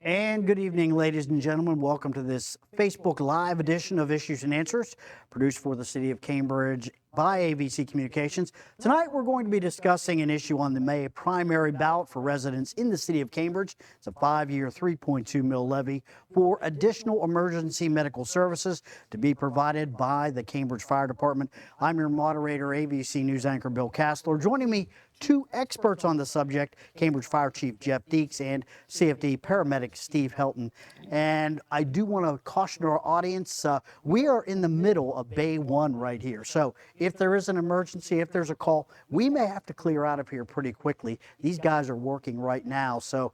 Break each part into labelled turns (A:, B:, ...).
A: And good evening, ladies and gentlemen. Welcome to this Facebook Live edition of Issues and Answers, produced for the City of Cambridge by AVC Communications. Tonight, we're going to be discussing an issue on the May primary ballot for residents in the City of Cambridge. It's a 5-year, $3.2 million levy for additional emergency medical services to be provided by the Cambridge Fire Department. I'm your moderator, AVC News anchor Bill Castler. Joining me, two experts on the subject, Cambridge Fire Chief Jeff Deeks and CFD paramedic Steve Helton. And I do want to caution our audience, we are in the middle of Bay 1 right here. So if there is an emergency, if there's a call, we may have to clear out of here pretty quickly. These guys are working right now. So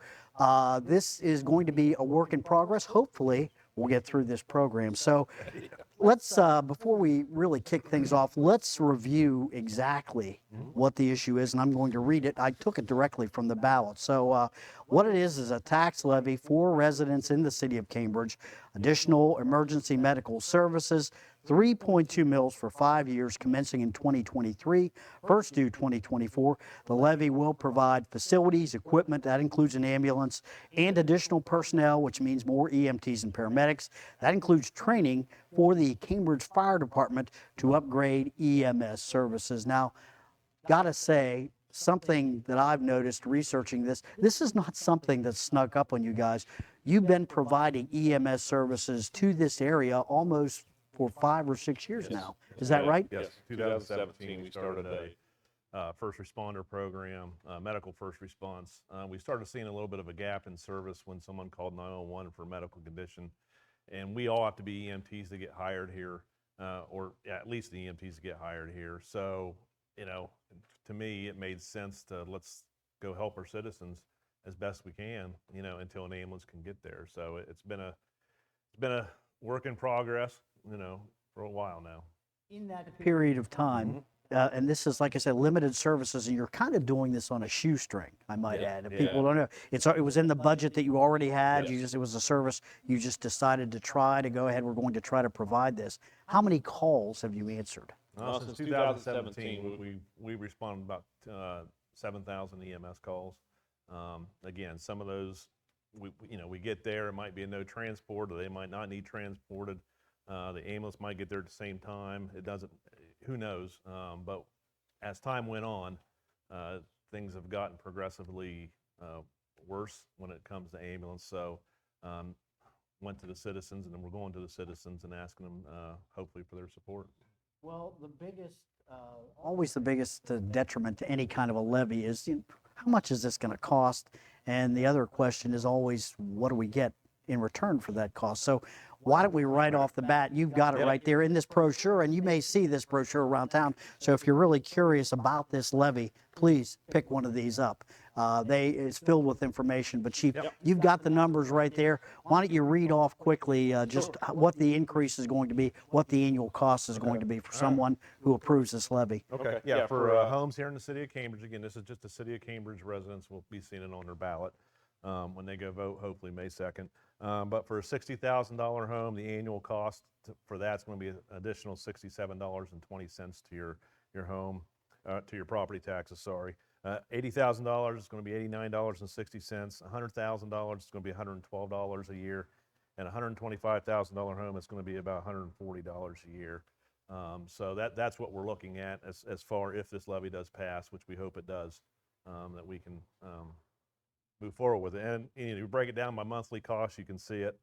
A: this is going to be a work in progress. Hopefully, we'll get through this program. So let's, before we really kick things off, let's review exactly what the issue is, and I'm going to read it. I took it directly from the ballot. So what it is a tax levy for residents in the City of Cambridge, additional emergency medical services, 3.2 mils for 5 years commencing in 2023, first due 2024. The levy will provide facilities, equipment, that includes an ambulance, and additional personnel, which means more EMTs and paramedics. That includes training for the Cambridge Fire Department to upgrade EMS services. Now, gotta say, something that I've noticed researching this is not something that's snuck up on you guys. You've been providing EMS services to this area almost for 5 or 6 years now. Is that right?
B: Yes, 2017 we started a first responder program, medical first response. We started seeing a little bit of a gap in service when someone called 911 for a medical condition. And we all have to be EMTs to get hired here, or at least the EMTs to get hired here. So, you know, to me, it made sense to let's go help our citizens as best we can, you know, until an ambulance can get there. So it's been a work in progress, you know, for a while now.
A: In that period of time, and this is, like I said, limited services, and you're kind of doing this on a shoestring, I might add. If people don't know, it was in the budget that you already had. It was a service you just decided to try to go ahead. We're going to try to provide this. How many calls have you answered?
B: Since 2017, we responded about 7,000 EMS calls. Again, some of those, we get there, it might be a no transport, or they might not need transported. The ambulance might get there at the same time. It doesn't, who knows? But as time went on, things have gotten progressively worse when it comes to ambulance. So went to the citizens, and then we're going to the citizens and asking them, hopefully, for their support.
A: Well, always the biggest detriment to any kind of a levy is, how much is this going to cost? And the other question is always, what do we get in return for that cost? So why don't we right off the bat, you've got it right there in this brochure, and you may see this brochure around town. So if you're really curious about this levy, please pick one of these up. It's filled with information, but Chief, you've got the numbers right there. Why don't you read off quickly just what the increase is going to be, what the annual cost is going to be for someone who approves this levy.
B: Okay, yeah, for homes here in the City of Cambridge, again, this is just the City of Cambridge residents will be seeing it on their ballot when they go vote, hopefully May 2nd. But for a $60,000 home, the annual cost for that's going to be an additional $67.20 to your home, to your property taxes, sorry. $80,000 is going to be $89.60. $100,000 is going to be $112 a year. And a $125,000 home is going to be about $140 a year. So that's what we're looking at as far if this levy does pass, which we hope it does, that we can move forward with it. And you break it down by monthly cost, you can see it,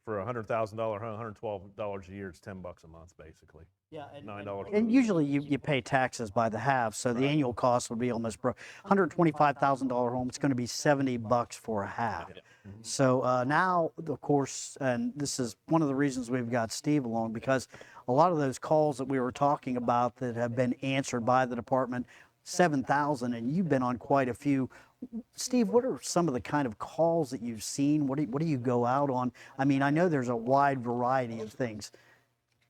B: for a $100,000 home, $112 a year, it's $10 a month, basically.
A: Yeah,
B: $9.
A: And usually you pay taxes by the half, so the annual cost would be almost $125,000 home. It's going to be $70 for a half. So now, of course, and this is one of the reasons we've got Steve along, because a lot of those calls that we were talking about that have been answered by the department, 7,000, and you've been on quite a few. Steve, what are some of the kind of calls that you've seen? What do you go out on? I mean, I know there's a wide variety of things.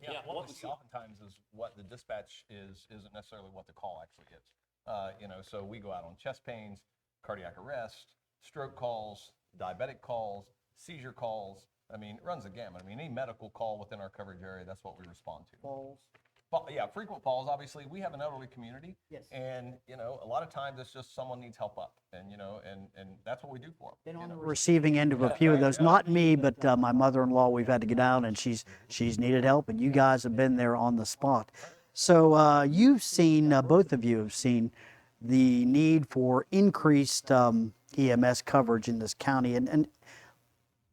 C: Yeah, what we see oftentimes is what the dispatch isn't necessarily what the call actually is. So we go out on chest pains, cardiac arrest, stroke calls, diabetic calls, seizure calls. I mean, it runs the gamut. I mean, any medical call within our coverage area, that's what we respond to.
A: Falls.
C: Yeah, frequent falls, obviously, we have an elderly community.
A: Yes.
C: And, a lot of times it's just someone needs help up and, and that's what we do for them.
A: Been on the receiving end of a few of those. Not me, but my mother-in-law. We've had to get out, and she's needed help, and you guys have been there on the spot. So you've seen, both of you have seen, the need for increased EMS coverage in this county. And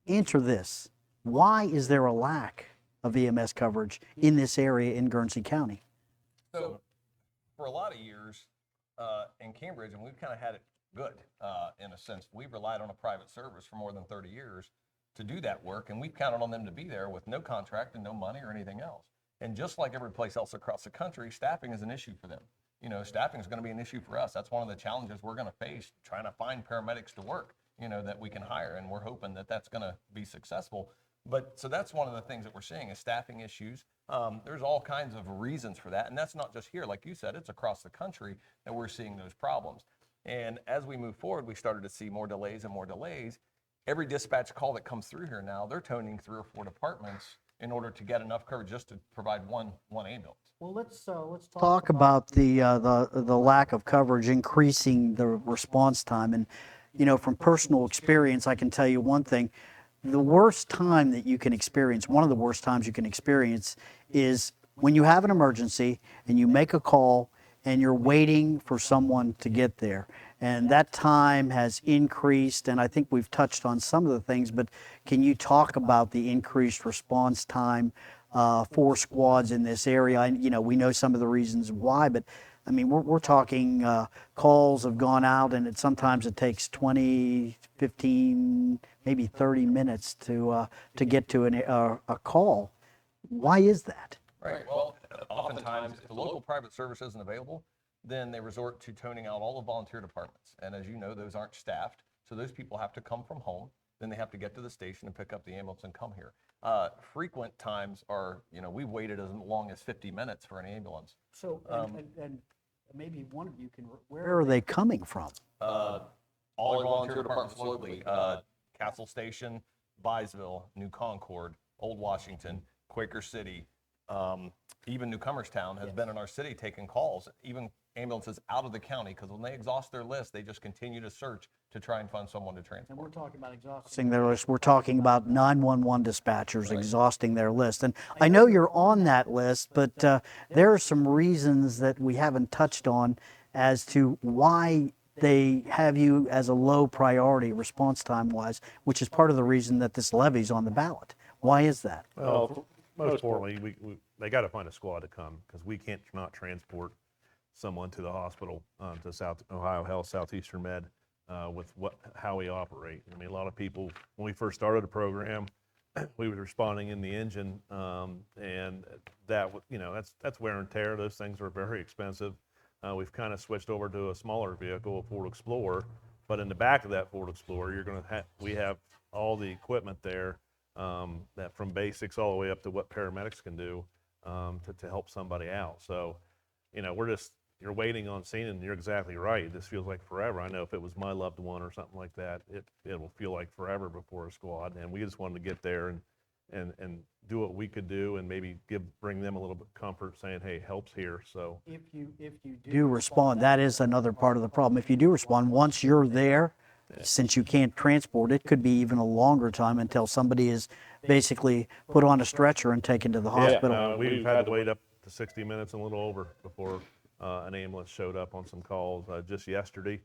A: answer this: why is there a lack of EMS coverage in this area in Guernsey County?
C: So for a lot of years in Cambridge, and we've kind of had it good in a sense, we've relied on a private service for more than 30 years to do that work, and we've counted on them to be there with no contract and no money or anything else. And just like every place else across the country, staffing is an issue for them. Staffing is going to be an issue for us. That's one of the challenges we're going to face, trying to find paramedics to work, that we can hire, and we're hoping that that's going to be successful. But so that's one of the things that we're seeing is staffing issues. There's all kinds of reasons for that. And that's not just here. Like you said, it's across the country that we're seeing those problems. And as we move forward, we started to see more delays and more delays. Every dispatch call that comes through here now, they're toning 3 or 4 departments in order to get enough coverage just to provide one ambulance.
A: Well, let's talk about the lack of coverage increasing the response time. And from personal experience, I can tell you one thing. The worst time that you can experience, one of the worst times you can experience, is when you have an emergency and you make a call and you're waiting for someone to get there. And that time has increased, and I think we've touched on some of the things, but can you talk about the increased response time for squads in this area? We know some of the reasons why, but I mean, we're talking calls have gone out, and sometimes it takes 20, 15, maybe 30 minutes to get to a call. Why is that?
C: Right. Well, oftentimes, if the local private service isn't available, then they resort to toning out all the volunteer departments. And as you know, those aren't staffed, so those people have to come from home. Then they have to get to the station and pick up the ambulance and come here. Frequent times are, we've waited as long as 50 minutes for an ambulance.
A: So, and maybe one of you can, where are they coming from?
C: All our volunteer departments locally, Castle Station, Byesville, New Concord, Old Washington, Quaker City, even Newcomerstown has been in our city taking calls, even ambulances out of the county, because when they exhaust their list, they just continue to search to try and find someone to transport.
A: And we're talking about exhausting their list. We're talking about 911 dispatchers exhausting their list. And I know you're on that list, but there are some reasons that we haven't touched on as to why they have you as a low priority response time wise, which is part of the reason that this levy's on the ballot. Why is that?
B: Well, most importantly, they got to find a squad to come, because we can't not transport someone to the hospital, to South Ohio Health, Southeastern Med, with how we operate. I mean, a lot of people, when we first started the program, we were responding in the engine, and that's wear and tear. Those things are very expensive. We've kind of switched over to a smaller vehicle, a Ford Explorer, but in the back of that Ford Explorer, we have all the equipment there, that from basics all the way up to what paramedics can do, to help somebody out. So, you're waiting on scene, and you're exactly right. This feels like forever. I know if it was my loved one or something like that, it will feel like forever before a squad. And we just wanted to get there and do what we could do, and maybe bring them a little bit of comfort, saying, hey, help's here. So
A: if you do respond, that is another part of the problem. If you do respond, once you're there, since you can't transport, it could be even a longer time until somebody is basically put on a stretcher and taken to the hospital.
B: We've had to wait up to 60 minutes and a little over before an ambulance showed up on some calls. Just yesterday,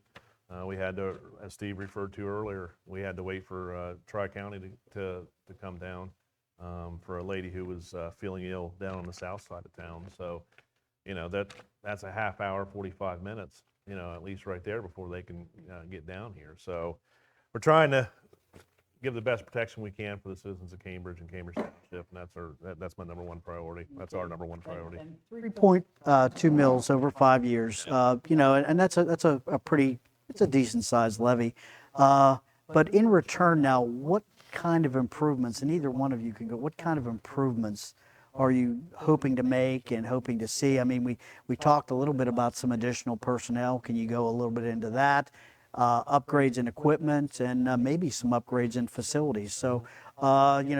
B: we had to, as Steve referred to earlier, we had to wait for Tri-County to come down for a lady who was feeling ill down on the south side of town. So, that's a half hour, 45 minutes, at least right there before they can get down here. So we're trying to give the best protection we can for the citizens of Cambridge and Cambridge Township, and that's my number one priority. That's our number one priority.
A: And 3.2 mils over 5 years, and that's a pretty, it's a decent sized levy. But in return now, what kind of improvements, and either one of you can go, what kind of improvements are you hoping to make and hoping to see? I mean, we talked a little bit about some additional personnel. Can you go a little bit into that? Upgrades in equipment, and maybe some upgrades in facilities. So,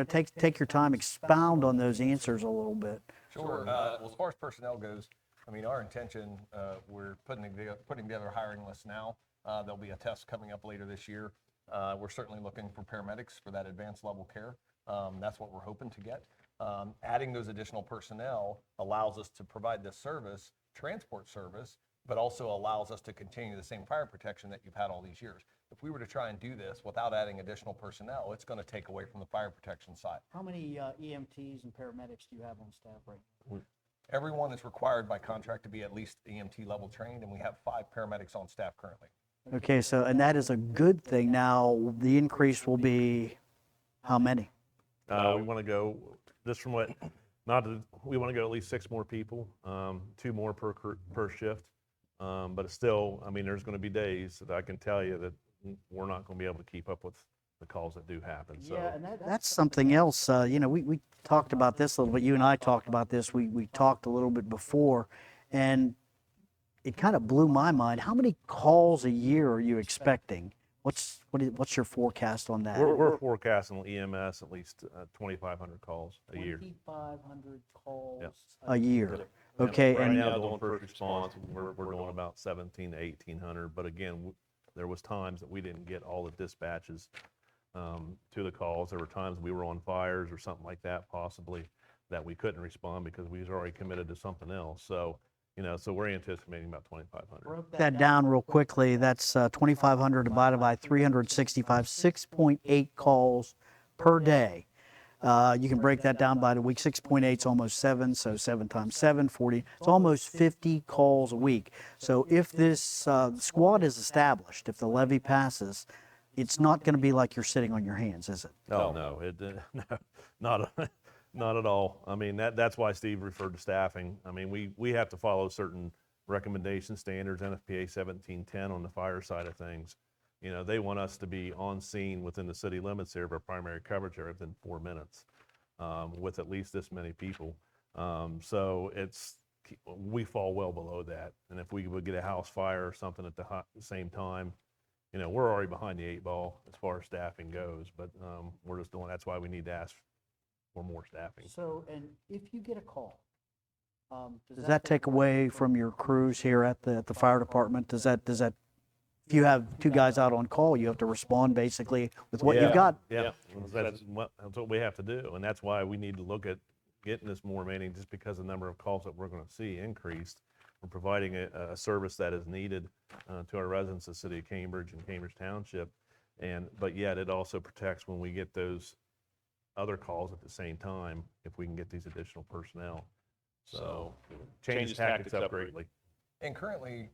A: take your time, expound on those answers a little bit.
C: Sure. Well, as far as personnel goes, I mean, our intention, we're putting together a hiring list now. There'll be a test coming up later this year. We're certainly looking for paramedics for that advanced level care. That's what we're hoping to get. Adding those additional personnel allows us to provide this service, transport service, but also allows us to continue the same fire protection that you've had all these years. If we were to try and do this without adding additional personnel, it's going to take away from the fire protection side.
A: How many EMTs and paramedics do you have on staff right now?
C: Everyone is required by contract to be at least EMT level trained, and we have 5 paramedics on staff currently.
A: Okay, so, and that is a good thing. Now, the increase will be how many?
B: We want to go, just from what, we want to go at least 6 more people, 2 more per shift. But it's still, I mean, there's going to be days that I can tell you that we're not going to be able to keep up with the calls that do happen. So
A: Yeah, and that's something else. You know, we talked about this a little bit. You and I talked about this. We talked a little bit before, and it kind of blew my mind. How many calls a year are you expecting? What's your forecast on that?
B: we're forecasting EMS at least 2,500 calls a year.
A: 2,500 calls
B: Yep.
A: a year. Okay,
B: Right
A: and
B: now, doing first response, we're doing about 1,700 to 1,800. But again, there was times that we didn't get all the dispatches to the calls. There were times we were on fires or something like that, possibly, that we couldn't respond because we was already committed to something else. So, you know, so we're anticipating about 2,500.
A: broke that down real quickly. That's 2,500 divided by 365, 6.8 calls per day. You can break that down by the week. 6.8 is almost 7, so 7 times 7, 40. It's almost 50 calls a week. So if this squad is established, if the levy passes, it's not going to be like you're sitting on your hands, is it?
B: Oh, no, no, not at all. I mean, that's why Steve referred to staffing. I mean, we have to follow certain recommendation standards, NFPA 1710 on the fire side of things. You know, they want us to be on scene within the city limits here of our primary coverage area within 4 minutes with at least this many people. So we fall well below that. And if we would get a house fire or something at the same time, you know, we're already behind the 8 ball as far as staffing goes, but we're just doing, that's why we need to ask for more staffing.
A: So, and if you get a call, does that take away from your crews here at the fire department? Does that if you have 2 guys out on call, you have to respond basically with what you've got?
B: Yeah, that's what we have to do. And that's why we need to look at getting this more remaining, just because the number of calls that we're going to see increased. We're providing a service that is needed to our residents of the city of Cambridge and Cambridge Township. But yet it also protects when we get those other calls at the same time, if we can get these additional personnel. So change tactics up greatly.
C: And currently,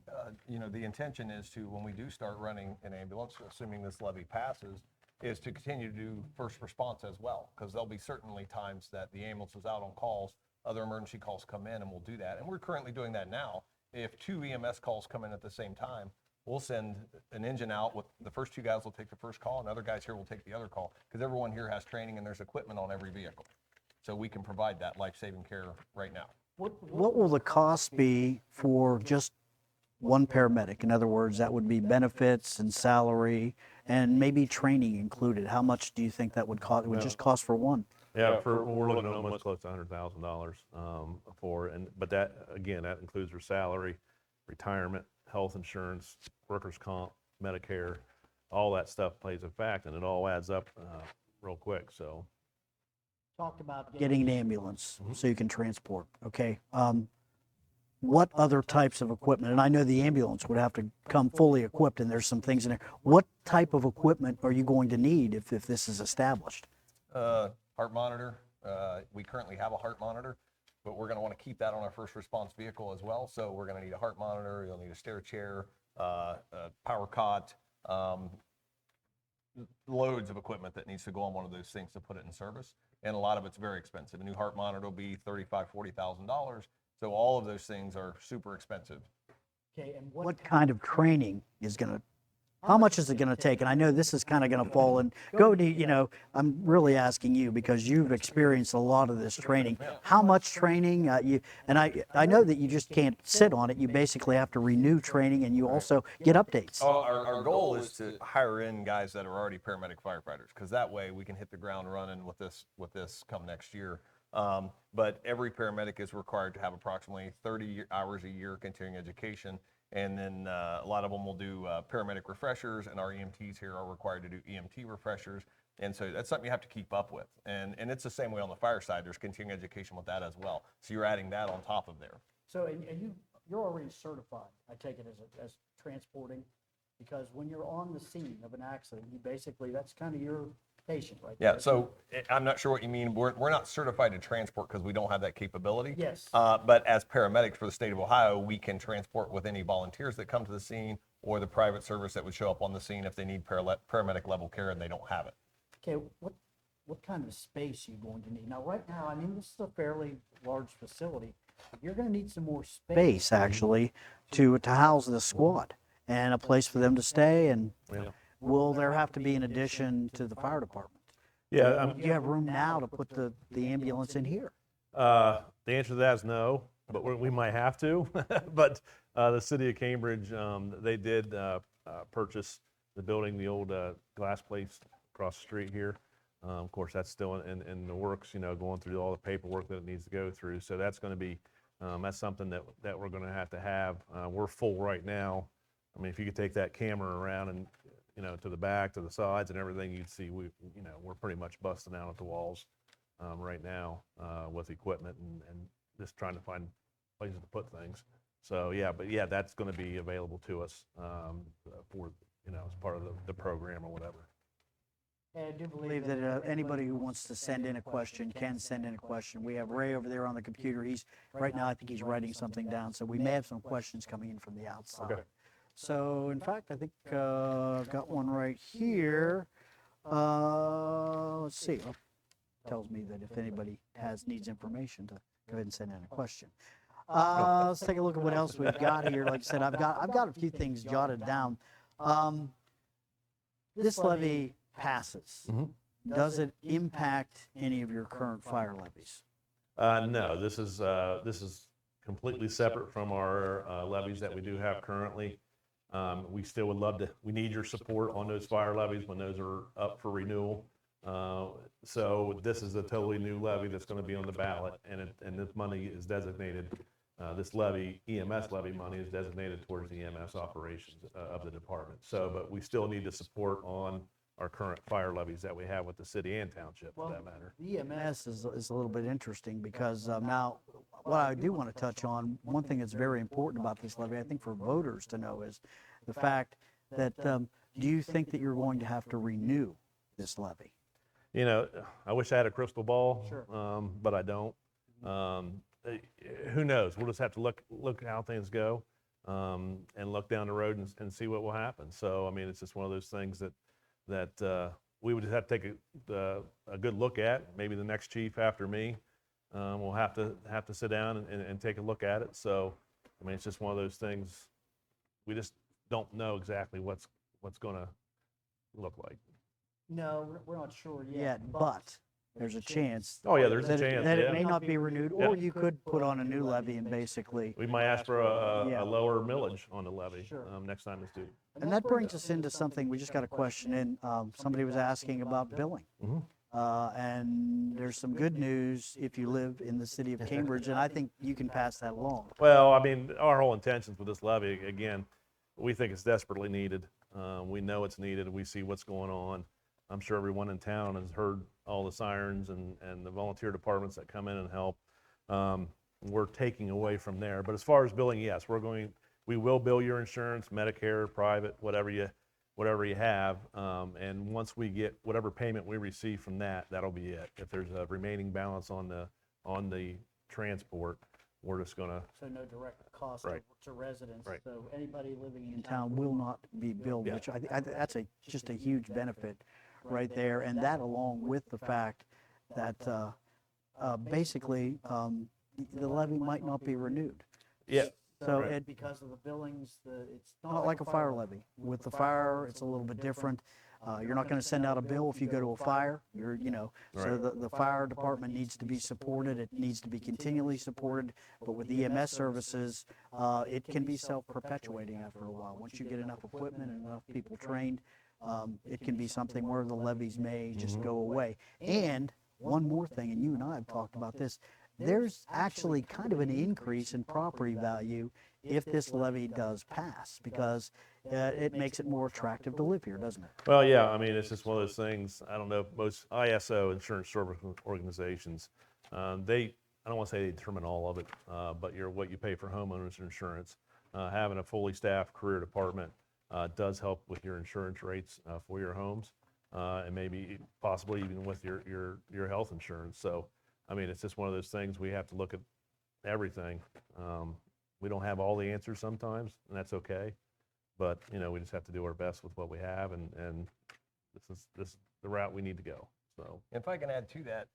C: you know, the intention is to, when we do start running an ambulance, assuming this levy passes, is to continue to do first response as well, because there'll be certainly times that the ambulance is out on calls, other emergency calls come in, and we'll do that. And we're currently doing that now. If 2 EMS calls come in at the same time, we'll send an engine out with the first 2 guys will take the first call, and other guys here will take the other call, because everyone here has training and there's equipment on every vehicle. So we can provide that life-saving care right now.
A: What will the cost be for just one paramedic? In other words, that would be benefits and salary and maybe training included. How much do you think that would cost? It would just cost for one?
B: Yeah, we're looking at almost close to $100,000 but that, again, that includes their salary, retirement, health insurance, workers' comp, Medicare, all that stuff plays a fact, and it all adds up real quick, so.
A: Talked about getting an ambulance so you can transport, okay? What other types of equipment, and I know the ambulance would have to come fully equipped, and there's some things in there. What type of equipment are you going to need if this is established?
C: Heart monitor. We currently have a heart monitor, but we're going to want to keep that on our first response vehicle as well. So we're going to need a heart monitor. You'll need a stair chair, a power cot, loads of equipment that needs to go on one of those things to put it in service. And a lot of it's very expensive. A new heart monitor will be $35,000, $40,000. So all of those things are super expensive.
A: Okay, and what kind of training is going to, how much is it going to take? And I know this is kind of going to fall and go to, you know, I'm really asking you because you've experienced a lot of this training. How much training? I know that you just can't sit on it. You basically have to renew training, and you also get updates.
C: Our goal is to hire in guys that are already paramedic firefighters, because that way we can hit the ground running with this come next year. But every paramedic is required to have approximately 30 hours a year continuing education. And then a lot of them will do paramedic refreshers, and our EMTs here are required to do EMT refreshers. And so that's something you have to keep up with. And it's the same way on the fire side. There's continuing education with that as well. So you're adding that on top of there.
A: So, and you're already certified, I take it, as transporting? Because when you're on the scene of an accident, you basically, that's kind of your patient, right?
C: Yeah,
A: there.
C: so I'm not sure what you mean. We're not certified to transport because we don't have that capability.
A: Yes.
C: But as paramedics for the state of Ohio, we can transport with any volunteers that come to the scene or the private service that would show up on the scene if they need paramedic level care and they don't have it.
A: Okay, what kind of space are you going to need? Now, right now, I mean, this is a fairly large facility. You're going to need some more space, actually, to house the squad and a place for them to stay. And will there have to be an addition to the fire department?
B: Yeah,
A: Do you have room now to put the ambulance in here?
B: the answer to that is no, but we might have to. But the city of Cambridge, they did purchase the building, the old glass place across the street here. Of course, that's still in the works, going through all the paperwork that it needs to go through. So that's going to be, that's something that we're going to have. We're full right now. I mean, if you could take that camera around and, to the back, to the sides and everything, you'd see we're pretty much busting out at the walls right now with equipment and just trying to find places to put things. So that's going to be available to us for, as part of the program or whatever.
A: I do believe that anybody who wants to send in a question can send in a question. We have Ray over there on the computer. Right now, I think he's writing something down, so we may have some questions coming in from the outside.
B: Okay.
A: So, in fact, I think I've got one right here. Let's see. It tells me that if anybody needs information, to go ahead and send in a question. Let's take a look at what else we've got here. Like I said, I've got a few things jotted down. This levy passes. Does it impact any of your current fire levies?
B: No, this is completely separate from our levies that we do have currently. We still would love to, we need your support on those fire levies when those are up for renewal. So this is a totally new levy that's going to be on the ballot, and this money is designated, this levy, EMS levy money is designated towards the EMS operations of the department. So, but we still need the support on our current fire levies that we have with the city and township, for that matter.
A: The EMS is a little bit interesting because now what I do want to touch on, one thing that's very important about this levy, I think for voters to know, is the fact that do you think that you're going to have to renew this levy?
B: I wish I had a crystal ball,
A: Sure.
B: but I don't. Who knows? We'll just have to look how things go and look down the road and see what will happen. So, I mean, it's just one of those things that we would just have to take a good look at. Maybe the next chief after me will have to sit down and take a look at it. So, I mean, it's just one of those things. We just don't know exactly what's going to look like.
A: No, we're not sure yet, but there's a chance.
B: Oh yeah, there's a
A: that
B: chance.
A: that it
B: Yeah.
A: may not be renewed, or you could put on a new levy and basically.
B: We might ask for
A: Yeah.
B: a lower millage on the levy
A: Sure.
B: next time it's due.
A: And that brings us into something, we just got a question in, somebody was asking about billing. And there's some good news if you live in the city of Cambridge, and I think you can pass that along.
B: Well, I mean, our whole intentions with this levy, again, we think it's desperately needed. We know it's needed. We see what's going on. I'm sure everyone in town has heard all the sirens and the volunteer departments that come in and help. We're taking away from there. But as far as billing, yes, we will bill your insurance, Medicare, private, whatever you have. And once we get whatever payment we receive from that, that'll be it. If there's a remaining balance on the transport, we're just gonna.
A: So no direct cost
B: Right.
A: to residents.
B: Right.
A: So anybody living in town will not be billed, which I think that's just a huge benefit right there. And that, along with the fact that basically the levy might not be renewed.
B: Yeah.
A: So
B: Right.
A: because of the billings, it's not like a fire levy. With the fire, it's a little bit different. You're not going to send out a bill if you go to a fire. So
B: Right.
A: the fire department needs to be supported. It needs to be continually supported. But with EMS services, it can be self-perpetuating after a while. Once you get enough equipment and enough people trained, it can be something where the levies may just go away. And one more thing, and you and I have talked about this, there's actually kind of an increase in property value if this levy does pass, because it makes it more attractive to live here, doesn't it?
B: Well, yeah, I mean, it's just one of those things. I don't know, most ISO, insurance service organizations, I don't want to say they determine all of it, but what you pay for homeowners insurance, having a fully staffed career department does help with your insurance rates for your homes, and maybe possibly even with your health insurance. So, I mean, it's just one of those things. We have to look at everything. We don't have all the answers sometimes, and that's okay. But, we just have to do our best with what we have, and this is the route we need to go. So,
C: If I can add to that,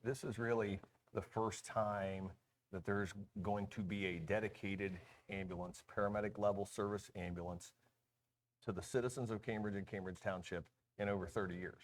C: this is really the first time that there's going to be a dedicated ambulance, paramedic level service ambulance to the citizens of Cambridge and Cambridge Township in over 30 years.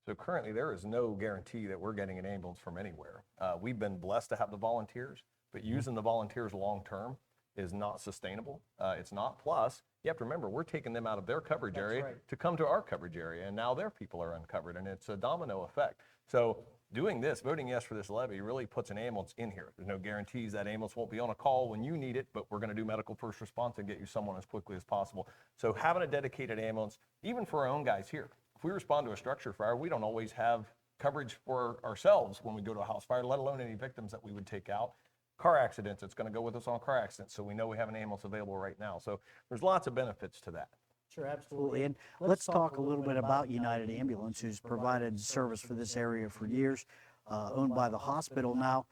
C: So currently there is no guarantee that we're getting an ambulance from anywhere. We've been blessed to have the volunteers, but using the volunteers long-term is not sustainable. It's not. Plus, you have to remember, we're taking them out of their coverage area to come to our coverage area, and now their people are uncovered, and it's a domino effect. So doing this, voting yes for this levy, really puts an ambulance in here. There's no guarantees that ambulance won't be on a call when you need it, but we're going to do medical first response and get you someone as quickly as possible. So having a dedicated ambulance, even for our own guys here, if we respond to a structure fire, we don't always have coverage for ourselves when we go to a house fire, let alone any victims that we would take out. Car accidents, it's going to go with us on car accidents, so we know we have an ambulance available right now. So there's lots of benefits to that.
A: Sure, absolutely. And let's talk a little bit about United Ambulance, who's provided service for this area for years, owned by the hospital. Now,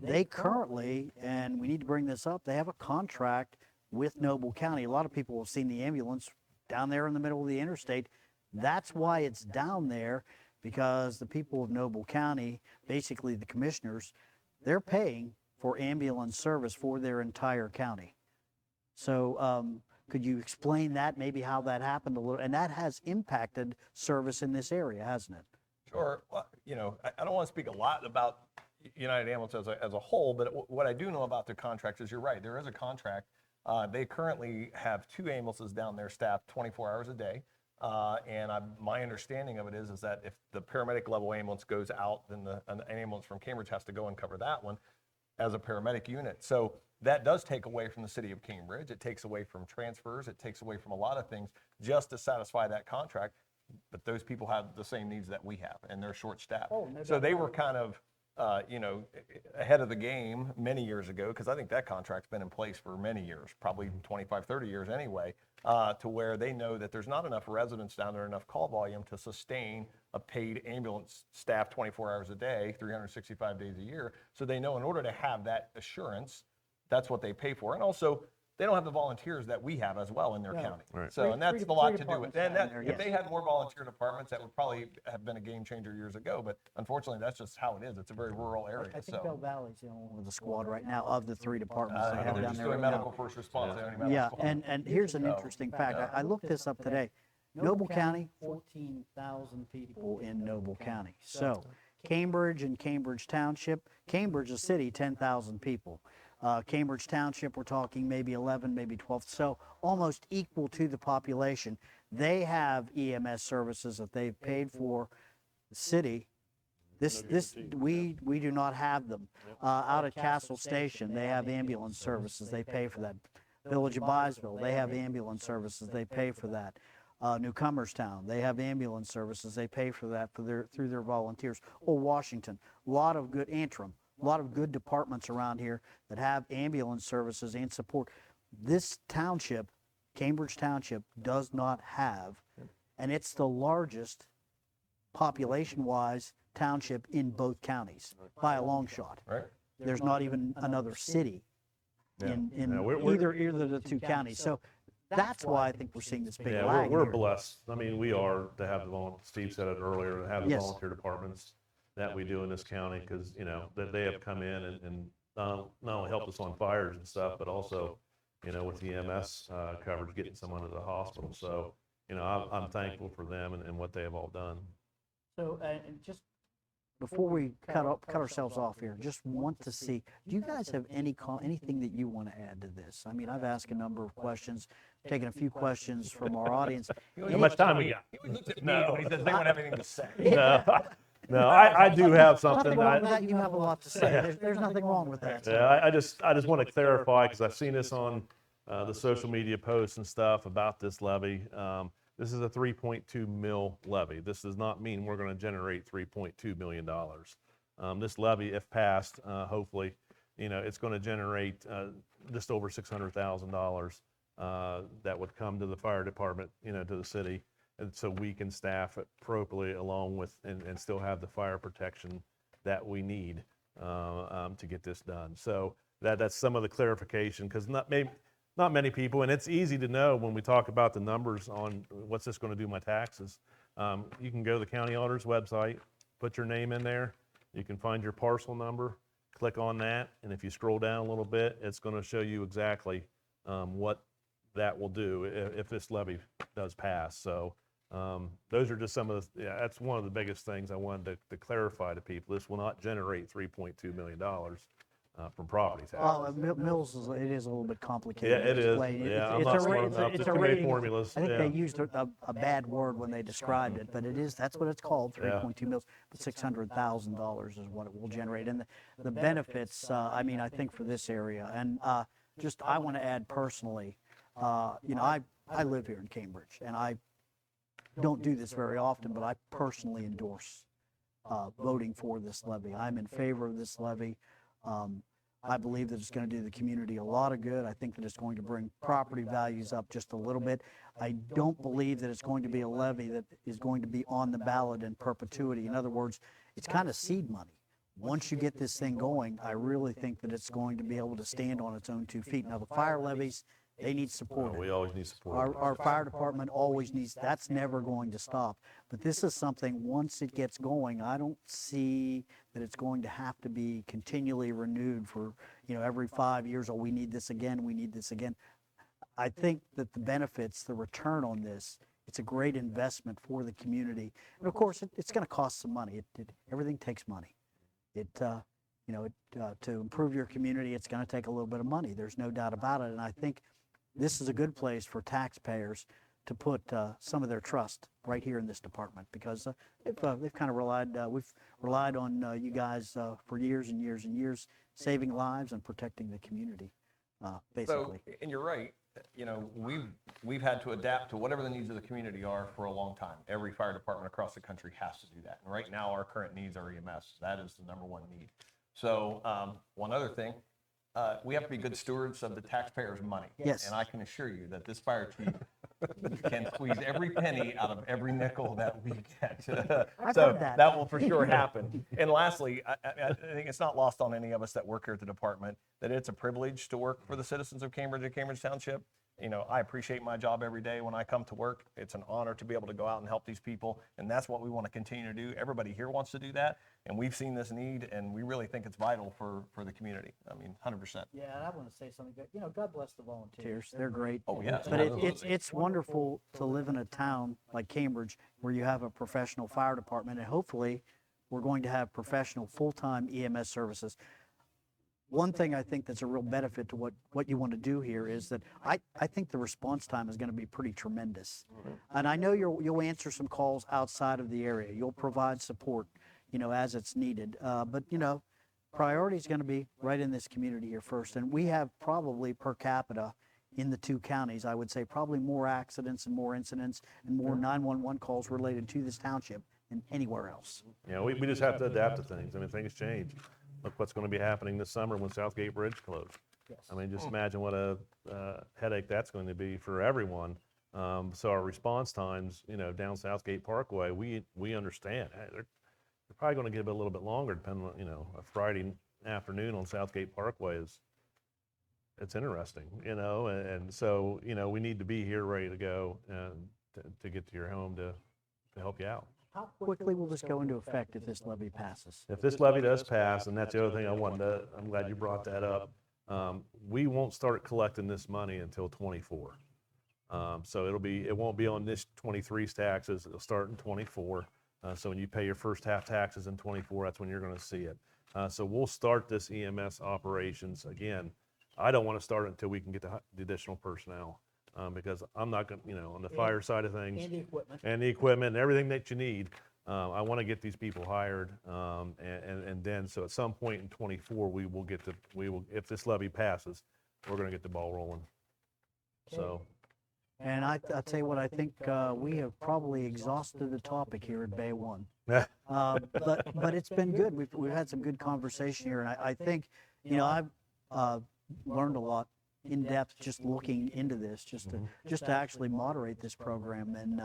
A: they currently, and we need to bring this up, they have a contract with Noble County. A lot of people have seen the ambulance down there in the middle of the interstate. That's why it's down there, because the people of Noble County, basically the commissioners, they're paying for ambulance service for their entire county. So could you explain that, maybe how that happened a little? And that has impacted service in this area, hasn't it?
C: Sure. Well, I don't want to speak a lot about United Ambulance as a whole, but what I do know about their contract is you're right. There is a contract. They currently have 2 ambulances down there staffed 24 hours a day. And my understanding of it is that if the paramedic level ambulance goes out, then an ambulance from Cambridge has to go and cover that one as a paramedic unit. So that does take away from the city of Cambridge. It takes away from transfers. It takes away from a lot of things just to satisfy that contract. But those people have the same needs that we have, and they're short-staffed. So they were kind of, ahead of the game many years ago, because I think that contract's been in place for many years, probably 25, 30 years anyway, to where they know that there's not enough residents down there, enough call volume to sustain a paid ambulance staff 24 hours a day, 365 days a year. So they know in order to have that assurance, that's what they pay for. And also, they don't have the volunteers that we have as well in their county.
B: Right.
C: So, and that's a lot to do with. And that,
A: there,
C: if they had more volunteer departments, that would probably have been a game changer years ago. But unfortunately, that's just how it is. It's a very rural area.
A: I think Bell Valley's the only one with a squad right now of the 3 departments they have
C: they're
A: down
C: just
A: there
C: doing
A: right
C: medical
A: now.
C: first response. They don't even have
A: Yeah,
C: a squad.
A: and here's an interesting fact. I looked this up today. Noble County, 14,000 people in Noble County. So Cambridge and Cambridge Township, Cambridge, a city, 10,000 people. Cambridge Township, we're talking maybe 11, maybe 12, so almost equal to the population. They have EMS services that they've paid for. The city, we do not have them. Out at Castle Station, they have ambulance services. They pay for that. Village of Byesville, they have ambulance services. They pay for that. Newcomerstown, they have ambulance services. They pay for that through their volunteers. Old Washington, a lot of good Antrim. A lot of good departments around here that have ambulance services and support. This township, Cambridge Township, does not have, and it's the largest population-wise township in both counties by a long shot.
C: Right.
A: There's not even another city in
B: we're-
A: either of the 2 counties. So that's why I think we're seeing this big
B: Yeah,
A: lag
B: we're
A: here.
B: blessed. I mean, we are to have Steve said it earlier, to have the
A: Yes.
B: volunteer departments that we do in this county, because, that they have come in and not only helped us on fires and stuff, but also, with the EMS coverage, getting someone to the hospital. So, I'm thankful for them and what they have all done.
A: So, and just before we cut ourselves off here, just want to see, do you guys have anything that you want to add to this? I mean, I've asked a number of questions, taken a few questions from our audience.
B: How much time we got?
C: He looked at me when he says they don't have anything to say.
B: No. No, I do have something.
A: Nothing wrong with that. You have a lot to say. There's nothing wrong with that.
B: Yeah, I just want to clarify because I've seen this on the social media posts and stuff about this levy. This is a 3.2 mil levy. This does not mean we're going to generate $3.2 million. This levy, if passed, hopefully, it's going to generate just over $600,000 that would come to the fire department, to the city, and so we can staff it appropriately along with and still have the fire protection that we need to get this done. So that's some of the clarification, because not many people, and it's easy to know when we talk about the numbers on what's this going to do my taxes. You can go to the county auditor's website, put your name in there, you can find your parcel number, click on that, and if you scroll down a little bit, it's going to show you exactly what that will do if this levy does pass. So those are just some of the, that's one of the biggest things I wanted to clarify to people. This will not generate $3.2 million from property taxes.
A: Well, Mills it is a little bit complicated.
B: Yeah, it
A: to
B: is.
A: explain.
B: Yeah, I'm
A: It's
B: not
A: a
B: smart
A: ra-
B: enough.
A: it's
B: There's
A: a
B: too many
A: rating.
B: formulas.
A: I think
B: Yeah.
A: they used a bad word when they described it, but that's what it's called. 3.2 mils, but $600,000 is what it will generate, and the benefits. I mean, I think for this area, and just I want to add personally, I live here in Cambridge, and I don't do this very often, but I personally endorse voting for this levy. I'm in favor of this levy. I believe that it's going to do the community a lot of good. I think that it's going to bring property values up just a little bit. I don't believe that it's going to be a levy that is going to be on the ballot in perpetuity. In other words, it's kind of seed money. Once you get this thing going, I really think that it's going to be able to stand on its own 2 feet. Now, the fire levies, they need support.
B: We always need support.
A: Our fire department always needs, that's never going to stop. But this is something, once it gets going, I don't see that it's going to have to be continually renewed for, every 5 years, oh, we need this again, we need this again. I think that the benefits, the return on this, it's a great investment for the community. And of course, it's going to cost some money. Everything takes money. To improve your community, it's going to take a little bit of money. There's no doubt about it. And I think this is a good place for taxpayers to put some of their trust right here in this department, because they've kind of we've relied on you guys for years and years and years, saving lives and protecting the community, basically.
C: So, and you're right, we've had to adapt to whatever the needs of the community are for a long time. Every fire department across the country has to do that. And right now, our current needs are EMS. That is the number one need. So one other thing, we have to be good stewards of the taxpayers' money.
A: Yes.
C: And I can assure you that this fire chief can squeeze every penny out of every nickel that we get.
A: I've
C: So
A: heard that.
C: that will for sure happen. And lastly, I think it's not lost on any of us that work here at the department that it's a privilege to work for the citizens of Cambridge and Cambridge Township. I appreciate my job every day when I come to work. It's an honor to be able to go out and help these people, and that's what we want to continue to do. Everybody here wants to do that, and we've seen this need, and we really think it's vital for the community. I mean, 100%.
A: Yeah, and I want to say something. God bless the volunteers. They're great.
C: Oh, yes,
A: But
C: absolutely.
A: it's wonderful to live in a town like Cambridge where you have a professional fire department, and hopefully we're going to have professional full-time EMS services. One thing I think that's a real benefit to what you want to do here is that I think the response time is going to be pretty tremendous. And I know you'll answer some calls outside of the area. You'll provide support, as it's needed. But, priority is going to be right in this community here first. And we have probably per capita in the 2 counties, I would say probably more accidents and more incidents and more 911 calls related to this township than anywhere else.
B: We just have to adapt to things. I mean, things change. Look what's going to be happening this summer when Southgate Bridge closed.
A: Yes.
B: I mean, just imagine what a headache that's going to be for everyone. So our response times, down Southgate Parkway, we understand. Hey, they're probably going to get a little bit longer, depending on, a Friday afternoon on Southgate Parkway it's interesting, and so, we need to be here ready to go and to get to your home to help you out.
A: How quickly will this go into effect if this levy passes?
B: If this levy does pass, and that's the other thing I'm glad you brought that up, we won't start collecting this money until '24. So it won't be on this 23's taxes, it'll start in '24. So when you pay your first half taxes in '24, that's when you're gonna see it. So we'll start this EMS operations. Again, I don't wanna start it until we can get the additional personnel. Because I'm not gonna, on the fire side of things.
A: And the equipment.
B: And the equipment and everything that you need. I want to get these people hired, and then, so at some point in '24, if this levy passes, we're going to get the ball rolling. So,
A: And I'll tell you what, I think we have probably exhausted the topic here at Bay One. But it's been good. We've had some good conversation here, and I think, you know, I've learned a lot in depth just looking into this, just to actually moderate this program. And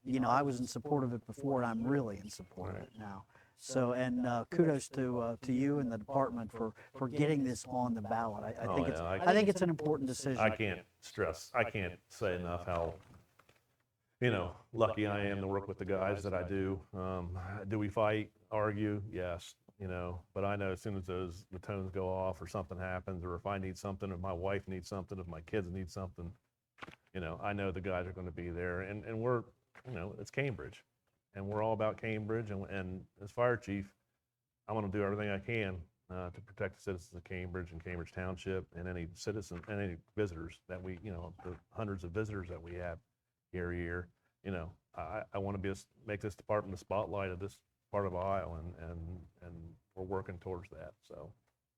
A: you know, I was in support of it before, and I'm really in support of it now. So, and kudos to you and the department for getting this on the ballot. I think it's an important decision.
B: I can't say enough how, you know, lucky I am to work with the guys that I do. Do we fight, argue? Yes, you know, but I know as soon as the tones go off or something happens, or if I need something, if my wife needs something, if my kids need something, you know, I know the guys are going to be there, and we're, you know, it's Cambridge, and we're all about Cambridge, and as fire chief, I'm going to do everything I can to protect the citizens of Cambridge and Cambridge Township, and any citizen and any visitors that we, you know, the hundreds of visitors that we have every year. You know, I want to make this department the spotlight of this part of Ohio, and we're working towards that. So,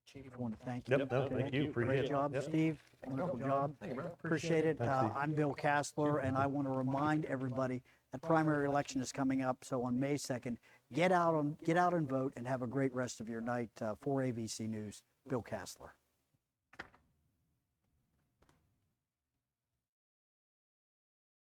A: Chief, I want to thank you.
B: Yep, no, thank you. Appreciate
A: Great
B: it.
A: job,
B: Yep.
A: Steve. Wonderful job. Appreciate it. I'm Bill Castler, and I want to remind everybody that primary election is coming up. So on May 2nd, get out and vote, and have a great rest of your night. For ABC News, Bill Castler.